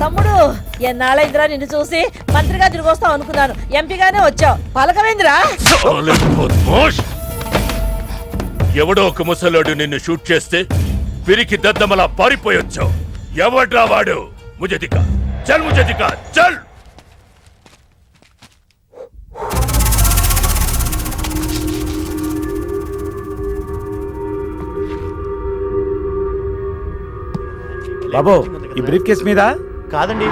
తమ్ముడు ఎన్నాళ్ళైందిరా నిన్ను చూసి మంత్రిగా తిరిగి వస్తావు అనుకున్నాను. ఎంపీగానే వచ్చావు. పలకవేందిరా? ఎవడో ఒక ముసలోడు నిన్ను షూట్ చేస్తే పిరికి దద్దమలా పారిపోయొచ్చావు. ఎవడ్రా వాడు? ముझे दिखा, चल मुझे दिखा, चल. బాబు ఈ బ్రీఫ్ కేస్ మీద కాదండి.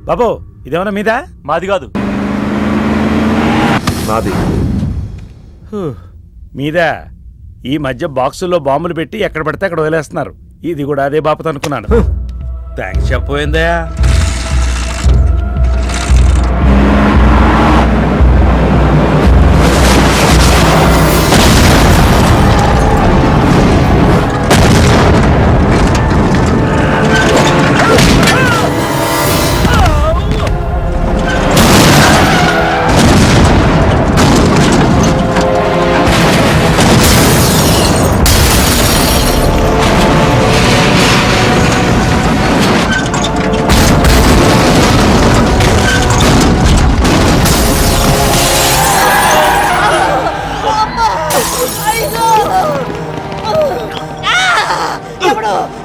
బాబు ఇదేమన్నా మీద మాది కాదు. నాది. మీద ఈ మధ్య బాక్సుల్లో బాంబులు పెట్టి ఎక్కడ పడితే అక్కడ వదిలేస్తున్నారు. ఇది కూడా అదే బాపత అనుకున్నాను. థ్యాంక్స్ చెప్పపోయిందా?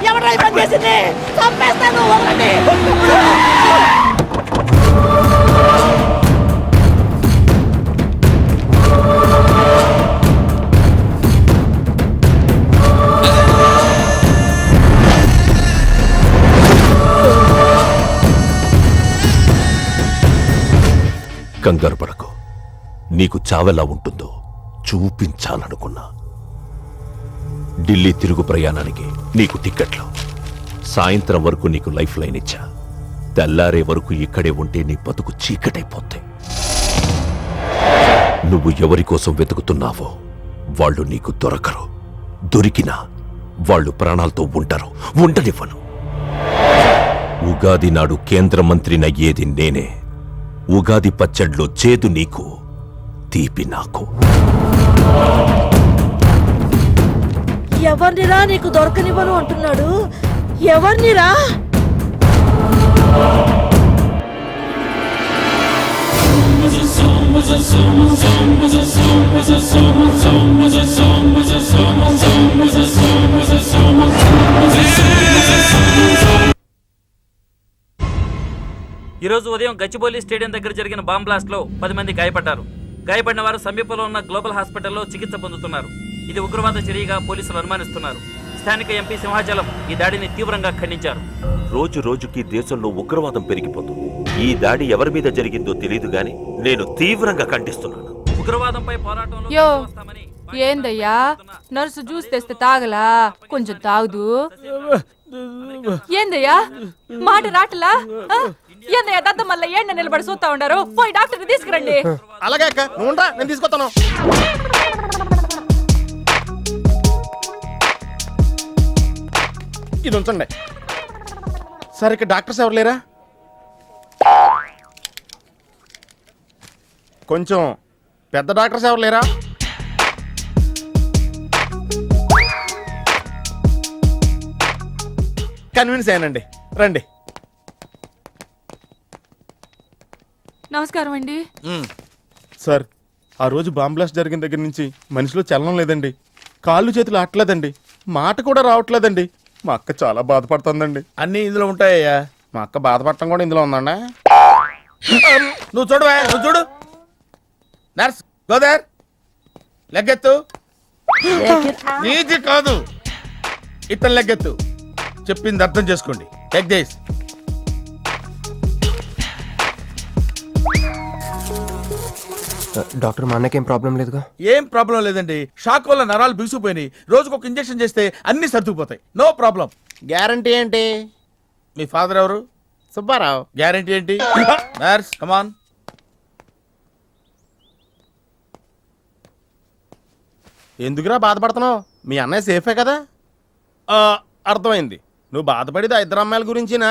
ఎవడ్రా ఈ పని చేసింది? చంపేస్తాను, వదలండి. కంగారు పడకు. నీకు చావెలా ఉంటుందో చూపించాలనుకున్నా. ఢిల్లీ తిరుగు ప్రయాణానికి నీకు టిక్కెట్లు. సాయంత్రం వరకు నీకు లైఫ్ లైన్ ఇచ్చా. తెల్లారే వరకు ఇక్కడే ఉంటే నీ బతుకు చీకటైపోతాయి. నువ్వు ఎవరి కోసం వెతుకుతున్నావో వాళ్ళు నీకు దొరకరు. దొరికినా వాళ్ళు ప్రాణాలతో ఉంటారు. ఉండనివ్వను. ఉగాది నాడు కేంద్ర మంత్రినయ్యేది నేనే. ఉగాది పచ్చడ్లో చేదు నీకు, తీపి నాకు. ఎవరినిరా నీకు దొరకనివ్వను అంటున్నాడు? ఎవరినిరా? ఈరోజు ఉదయం గచ్చిబౌలి స్టేడియం దగ్గర జరిగిన బాంబ్ బ్లాస్ట్ లో 10 మంది గాయపడ్డారు. గాయపడిన వారు సమీపంలో ఉన్న గ్లోబల్ హాస్పిటల్లో చికిత్స పొందుతున్నారు. ఇది ఉగ్రవాద చర్యగా పోలీసులు అనుమానిస్తున్నారు. స్థానిక ఎంపీ సింహాచలం ఈ దాడిని తీవ్రంగా ఖండించారు. రోజు రోజుకి దేశంలో ఉగ్రవాదం పెరిగిపోతుంది. ఈ దాడి ఎవరి మీద జరిగిందో తెలియదు గాని నేను తీవ్రంగా ఖండిస్తున్నాను. ఉగ్రవాదంపై పోరాటంలో యో ఏందయ్యా, నర్సు జ్యూస్ తెస్తే తాగలా? కొంచెం తాగుదు. ఏందయ్యా మాట రాటలా? ఏందయ్యా దద్ద మళ్ళీ ఏండ నిలబడి చూస్తా ఉండారు? పోయి డాక్టర్ తీసుకురండి. అలాగే అక్క, నువ్వు ఉండరా, నేను తీసుకొస్తాను. ఇది ఉంచండి. సార్ ఇక్కడ డాక్టర్స్ ఎవరు లేరా? కొంచెం పెద్ద డాక్టర్స్ ఎవరు లేరా? కన్విన్స్ అయ్యానండి, రండి. నమస్కారం అండి. సార్ ఆ రోజు బాంబ్ బ్లాస్ట్ జరిగిన దగ్గర నుంచి మనిషిలో చలనం లేదండి. కాళ్ళు చేతులు ఆటలేదండి. మాట కూడా రావట్లేదండి. మా అక్క చాలా బాధపడుతుందండి. అన్నీ ఇందులో ఉంటాయ్యా. మా అక్క బాధపడటం కూడా ఇందులో ఉందండి. నువ్వు చూడవా, నువ్వు చూడు. నర్స్ గోదర్, లెగ్గెత్తు. నీది కాదు, ఇతను లెగ్గెత్తు. చెప్పింది అర్థం చేసుకోండి. Take this. డాక్టర్ మా అన్నకేం ప్రాబ్లం లేదుగా? ఏం ప్రాబ్లం లేదండి. షాక్ వల్ల నరాలు బిగుసిపోయినాయి. రోజుకు ఒక ఇంజెక్షన్ చేస్తే అన్ని సర్దుకుపోతాయి. No problem. గ్యారంటీ ఏంటి? మీ ఫాదర్ ఎవరు? సుబ్బారావు. గ్యారంటీ ఏంటి? నర్స్ కమాన్. ఎందుకురా బాధపడుతున్నావు? మీ అన్నయ్య సేఫే కదా? అర్థమైంది. నువ్వు బాధపడేది ఆ ఇద్దరు అమ్మాయిల గురించినా?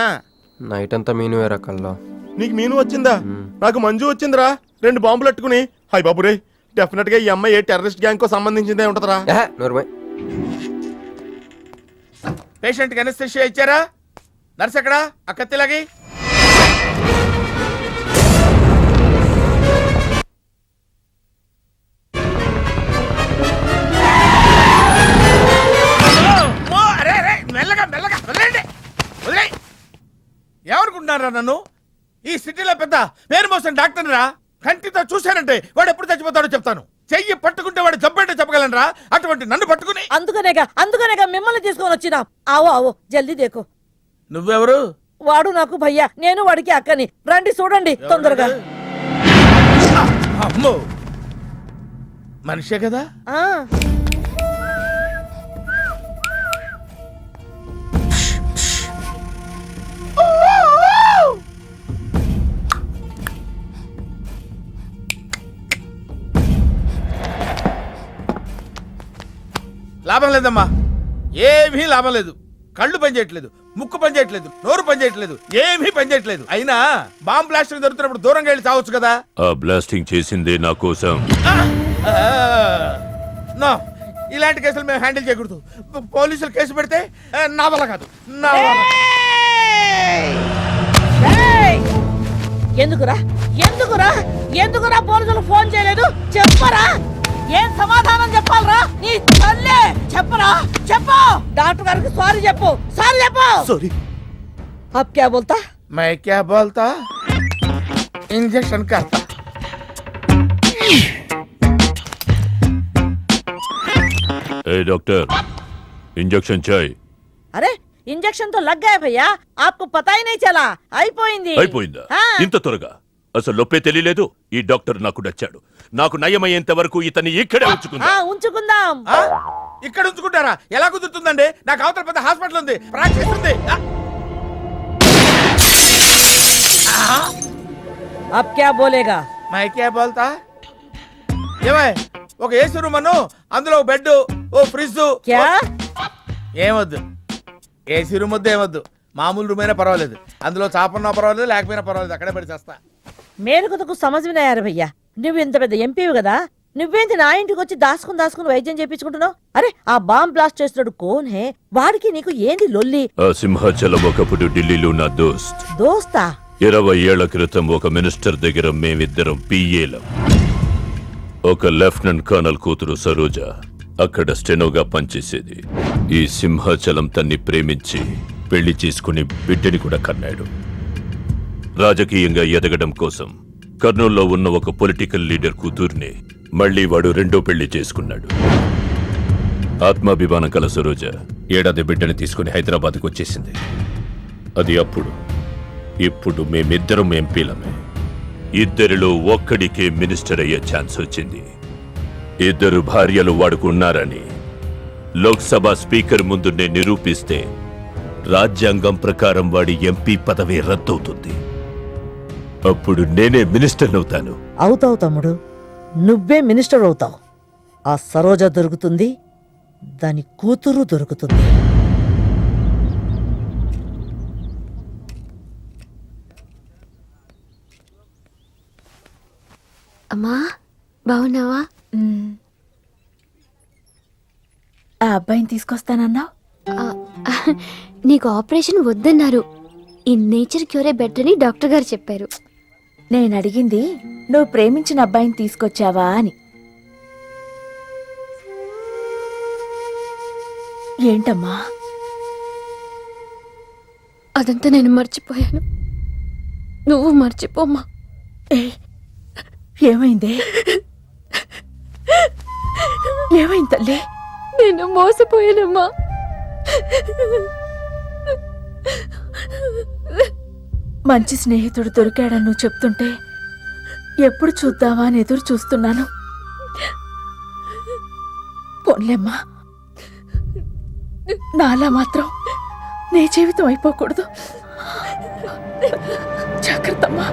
నైట్ అంతా మీను రకాల్లో. నీకు మీను వచ్చిందా? నాకు మంజు వచ్చిందిరా. 2 బాంబులు అట్టుకుని. హాయ్ బాబు రే, డెఫినెట్ గా ఈ అమ్మాయి ఏ టెర్రరిస్ట్ గ్యాంగ్ కో సంబంధించిందే ఉంటదరా. నోర్మై. పేషెంట్ కి అనస్థిషియా ఇచ్చారా? నర్స్ ఎక్కడా? ఆ కత్తిలాగి. మెల్లగా మెల్లగా వదిలేండి, వదిలేయ్. ఏమనుకుంటున్నారా నన్ను? ఈ సిటీలో పెద్ద పేరు మోసం డాక్టర్ రా. కంటితో చూశానంటే వాడు ఎప్పుడు చచ్చిపోతాడో చెప్తాను. చెయ్యి పట్టుకుంటే వాడు చంపేంటే చెప్పగలనరా? అటువంటి నన్ను పట్టుకుని. అందుకనేగా మిమ్మల్ని తీసుకొని వచ్చినా. ఆవో ఆవో జల్దీ దేకో. నువ్వెవరు? వాడు నాకు భయ్యా, నేను వాడికి అక్కని. రండి చూడండి తొందరగా. అమ్మో, మనిషే కదా? ఆ లాభం లేదమ్మా, ఏమీ లాభం లేదు. కళ్ళు పనిచేయట్లేదు, ముక్కు పనిచేయట్లేదు, నోరు పనిచేయట్లేదు, ఏమీ పనిచేయట్లేదు. అయినా బాంబ్ బ్లాస్టింగ్ జరుగుతున్నప్పుడు దూరంగా వెళ్ళి చావచ్చు కదా. ఆ బ్లాస్టింగ్ చేసిందే నా కోసం. నో, ఇలాంటి కేసులు మేము హ్యాండిల్ చేయకూడదు. పోలీసులు కేసు పెడితే నా వల్ల కాదు, నా వల్ల. ఏయ్! ఎందుకురా ఎందుకురా ఎందుకురా పోలీసులు ఫోన్ చేయలేదు? చెప్పరా, ఏం సమాధానం చెప్పాలరా? నీ తల్లే చెప్పరా, చెప్పు. డాక్టర్ గారికి సారీ చెప్పు, సారీ చెప్పు. సారీ. అబ్ క్యా బోల్తా? मैं क्या बोलता? इंजेक्शन करता. ఏ డాక్టర్, ఇంజెక్షన్ చాయ్. అరే ఇంజెక్షన్ తో లగ్ గయా భయ్యా, ఆప్కు పతా హీ నహీ చలా. అయిపోయింది. అయిపోయిందా? ఆ. ఇంత త్వరగా? అసలు నొప్పే తెలియలేదు. ఈ డాక్టర్ నాకు నచ్చాడు. నాకు నయమయ్యేంత వరకు ఇతన్ని ఇక్కడే ఉంచుకుందా. ఉంచుకుందాం. ఆ? ఇక్కడ ఉంచుకుంటారా? ఎలా కుదురుతుందండి? నాకు అవతల పెద్ద హాస్పిటల్ ఉంది, ప్రాక్టీస్ ఉంది. అబ్ క్యా బోలేగా? मैं क्या बोलता? ఏమై, ఒక ఏసీ రూమ్ అను, అందులో ఒక బెడ్, ఓ ఫ్రిడ్జ్. క్యా? ఏమొద్దు, ఏసీ రూమ్ వద్దు, ఏమొద్దు. మామూలు రూమ్ అయినా పర్వాలేదు, అందులో చాపన్నా పర్వాలేదు, లేకపోయినా పర్వాలేదు, అక్కడే పడి చేస్తా. మేలుకొతకు సమజ్వినాయారు భయ్యా. నువ్వు ఇంత పెద్ద ఎంపీవి కదా, నువ్వేంటి నా ఇంటికి వచ్చి దాసుకుని వైద్యం చేయించుకుంటున్నావు? అరే ఆ బాంబ్ బ్లాస్ట్ చేస్తున్నాడు కోన్ హే? వాడికి నీకు ఏంది లొల్లి? ఆ సింహాచలం ఒకప్పుడు ఢిల్లీలో నా దోస్త్. దోస్తా? 20 ఏళ్ల క్రితం ఒక మినిస్టర్ దగ్గర మేమిద్దరం పిఏలం. ఒక లెఫ్టినెంట్ కర్నల్ కూతురు సరోజ అక్కడ స్టెనోగా పనిచేసేది. ఈ సింహాచలం తన్ని ప్రేమించి పెళ్లి చేసుకుని బిడ్డని కూడా కన్నాడు. రాజకీయంగా ఎదగడం కోసం కర్నూల్లో ఉన్న ఒక పొలిటికల్ లీడర్ కూతుర్ని మళ్లీ వాడు రెండో పెళ్లి చేసుకున్నాడు. ఆత్మాభిమానం కల సరోజ ఏడాది బిడ్డని తీసుకుని హైదరాబాద్కు వచ్చేసింది. అది అప్పుడు. ఇప్పుడు మేమిద్దరం ఎంపీలమే. ఇద్దరిలో ఒక్కడికే మినిస్టర్ అయ్యే ఛాన్స్ వచ్చింది. ఇద్దరు భార్యలు వాడుకున్నారని లోక్సభ స్పీకర్ ముందు నేను నిరూపిస్తే రాజ్యాంగం ప్రకారం వాడి ఎంపీ పదవి రద్దవుతుంది. అప్పుడు నేనే మినిస్టర్ అవుతాను. అవుతావు తమ్ముడు, నువ్వే మినిస్టర్ అవుతావు. ఆ సరోజ దొరుకుతుంది, దాని కూతురు దొరుకుతుంది. అమ్మా బాగున్నావా? ఆ అబ్బాయిని తీసుకొస్తానన్నావు. నీకు ఆపరేషన్ వద్దన్నారు. ఈ నేచర్ క్యూరే బెటర్ అని డాక్టర్ గారు చెప్పారు. నేను అడిగింది నువ్వు ప్రేమించిన అబ్బాయిని తీసుకొచ్చావా అని. ఏంటమ్మా? అదంతా నేను మర్చిపోయాను, నువ్వు మర్చిపోమ్మా. ఏమైందే? ఏమైంది తల్లి? నేను మోసపోయానమ్మా. మంచి స్నేహితుడు దొరికాడని నువ్వు చెప్తుంటే ఎప్పుడు చూద్దామా అని ఎదురు చూస్తున్నాను. పోన్లేమ్మా, నాలా మాత్రం నీ జీవితం అయిపోకూడదు. జాగ్రత్తమ్మా.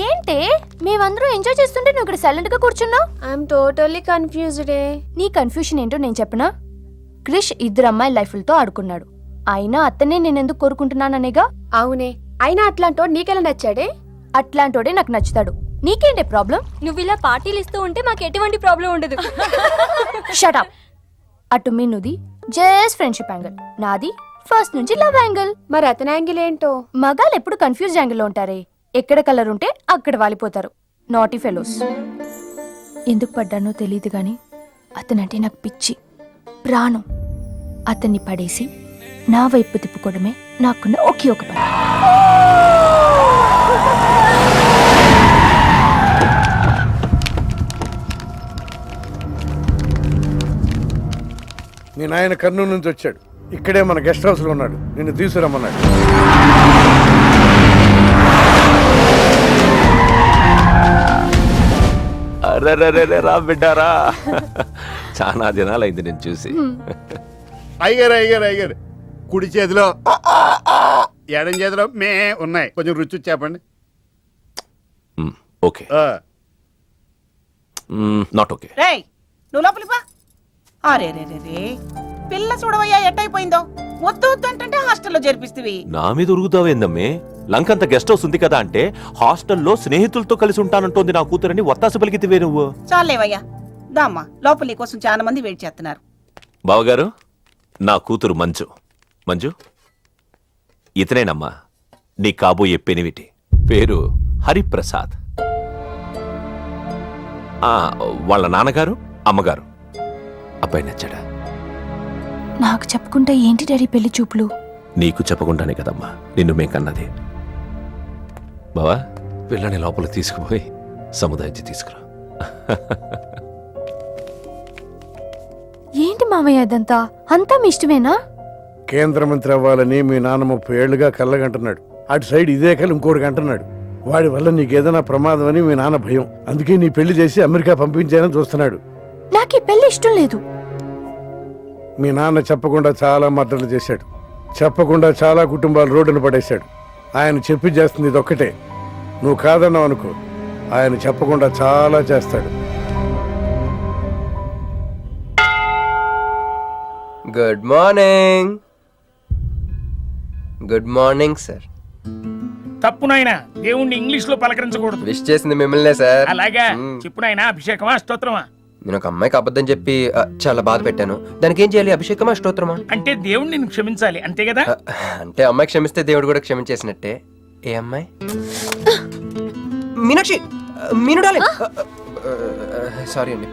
ఏంటే మేమందరం ఎంజాయ్ చేస్తుంటే నువ్వు ఇక్కడ సైలెంట్ గా కూర్చున్నావు? I'm totally confused. నీ కన్ఫ్యూషన్ ఏంటో నేను చెప్పనా? క్రిష్ ఇద్దరు అమ్మాయి లైఫ్లతో ఆడుకున్నాడు. అయినా అతనే నేనెందుకు కోరుకుంటున్నాననేగా. అవునే, అయినా అట్లాంటోడు నీకెలా నచ్చాడే? అట్లాంటోడే నాకు నచ్చుతాడు. నీకేంటే ప్రాబ్లం? నువ్వు ఇలా పార్టీలు ఇస్తూ ఉంటే మాకు ఎటువంటి ప్రాబ్లం ఉండదు. Shut up. అటు మీనుది జస్ట్ ఫ్రెండ్షిప్ యాంగిల్, నాది ఫస్ట్ నుంచి లవ్ యాంగిల్. మరి అతని యాంగిల్ ఏంటో? మగాళ్ళు ఎప్పుడు కన్ఫ్యూజ్ యాంగిల్ లో ఉంటారే. ఎక్కడ కలర్ ఉంటే అక్కడ వాలిపోతారు. Naughty fellows. ఎందుకు పడ్డానో తెలియదు గాని అతనంటే నాకు పిచ్చి, ప్రాణం. అతన్ని పడేసి నా వైపు తిప్పుకోవడమే నాకున్న ఒకే ఒక పని. మీ నాయన కర్నూలు నుంచి వచ్చాడు. ఇక్కడే మన గెస్ట్ హౌస్ లో ఉన్నాడు. నిన్ను తీసుకురమ్మన్నాడు. అరెరెరెరె, రా బిడ్డారా. చాలా దినాలైంది నేను చూసి. అయ్యారు కుడి చేతిలో ఎడం చేతిలో మే ఉన్నాయి. కొంచెం రుచి చెప్పండి. Okay, not okay. రేయ్ నువ్వు లోపలికి పా. అరే రే రే రే పిల్ల చూడవయ్యా ఎట్టయిపోయిందో. వద్దు వద్దు అంటే హాస్టల్లో చేర్పిస్తేవి. నా మీద ఉరుగుతావేందమ్మే? లంకంత గెస్ట్ హౌస్ ఉంది కదా అంటే హాస్టల్లో స్నేహితులతో కలిసి ఉంటానంటోంది నా కూతురని ఒత్తాస పలికితివే నువ్వు. చాలేవయ్యా దామ్మా, లోపలి కోసం చాలా మంది వెయిట్ చేస్తున్నారు. బావగారు, నా కూతురు మంజు. మంజు, ఇతనేనమ్మా నీ కాబోయే పెనివిటి. పేరు హరిప్రసాద్. వాళ్ళ నాన్నగారు అమ్మగారు. అబ్బాయి నచ్చాడా? నాకు చెప్పుకుంటే ఏంటి డాడీ పెళ్లి చూపులు? నీకు చెప్పకుండానే కదమ్మా నిన్ను మేం కన్నది. బావా, పిల్లని లోపల తీసుకుపోయి సముదాయించి తీసుకురా. ఏంటి మామయ్య అదంతా? అంతా మీ ఇష్టమేనా? కేంద్ర మంత్రి అవ్వాలని మీ నాన్న 30 ఏళ్లుగా కళ్ళగంటున్నాడు. అటు సైడ్ ఇదే కళ్ళు ఇంకోటి అంటున్నాడు. వాడి వల్ల నీకేదైనా ప్రమాదం అని మీ నాన్న భయం. అందుకే నీ పెళ్లి చేసి అమెరికా పంపించాలని చూస్తున్నాడు. నాకు ఈ పెళ్లి ఇష్టం లేదు. మీ నాన్న చెప్పకుండా చాలా మర్డర్లు చేశాడు. చెప్పకుండా చాలా కుటుంబాలు రోడ్డున పడేశాడు. ఆయన చెప్పి చేస్తుంది ఇదొక్కటే. నువ్వు కాదన్నావు అనుకో, ఆయన చెప్పకుండా చాలా చేస్తాడు. Good morning. Good morning sir. తప్పు నాయనా, దేవుణ్ణి ఇంగ్లీష్ లో పలకరించకూడదు. విష్ చేసింది మిమ్మల్నే సార్. అలాగా చెప్పు నాయనా. అభిషేకమా స్తోత్రమా? నేను ఒక అమ్మాయికి అబద్ధం చెప్పి చాలా బాధ పెట్టాను. దానికి ఏం చేయాలి? అభిషేకమా స్తోత్రమా? అంటే దేవుణ్ణి నిన్ను క్షమించాలి అంతే కదా? అంటే అమ్మాయి క్షమిస్తే దేవుడు కూడా క్షమించేసినట్టే. ఏ అమ్మాయి? మీనాక్షి, మీను డార్లింగ్. సారీ అండి.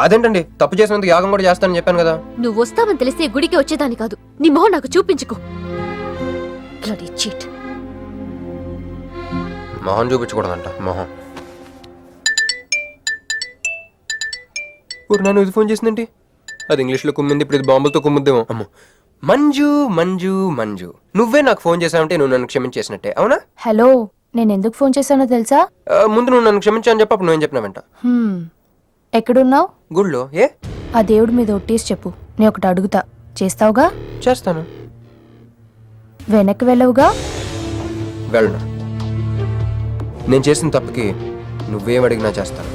అదేంటండి, తప్పు చేసినందుకు యాగం కూడా చేస్తానని చెప్పాను కదా. నువ్వు వస్తావని తెలిస్తే గుడికి వచ్చేదాన్ని కాదు. నీ మొహం నాకు చూపించుకో. మొహం చూపించకూడదంట. మొహం నన్ను ఇది ఫోన్ చేసిందండి. అది ఇంగ్లీష్లో కుమ్మింది, ఇప్పుడు ఇది బాంబులతో కుమ్ముద్దేమో. అమ్మో. మంజు మంజు మంజు, నువ్వే నాకు ఫోన్ చేసావంటే నువ్వు నన్ను క్షమించేసినట్టే, అవునా? హలో, నేను ఎందుకు ఫోన్ చేశానో తెలుసా? ముందు నువ్వు నన్ను క్షమించాను చెప్పు, అప్పుడు నువ్వేం చెప్పినావంట. ఎక్కడున్నావు? గుళ్ళో. ఏ? ఆ దేవుడి మీద ఒట్టేసి చెప్పు. నేను ఒకటి అడుగుతా, చేస్తావుగా? చేస్తాను. వెనక్కి వెళ్ళవుగా? వెళ్ళను. నేను చేసిన తప్పుకి నువ్వేం అడిగినా చేస్తాను.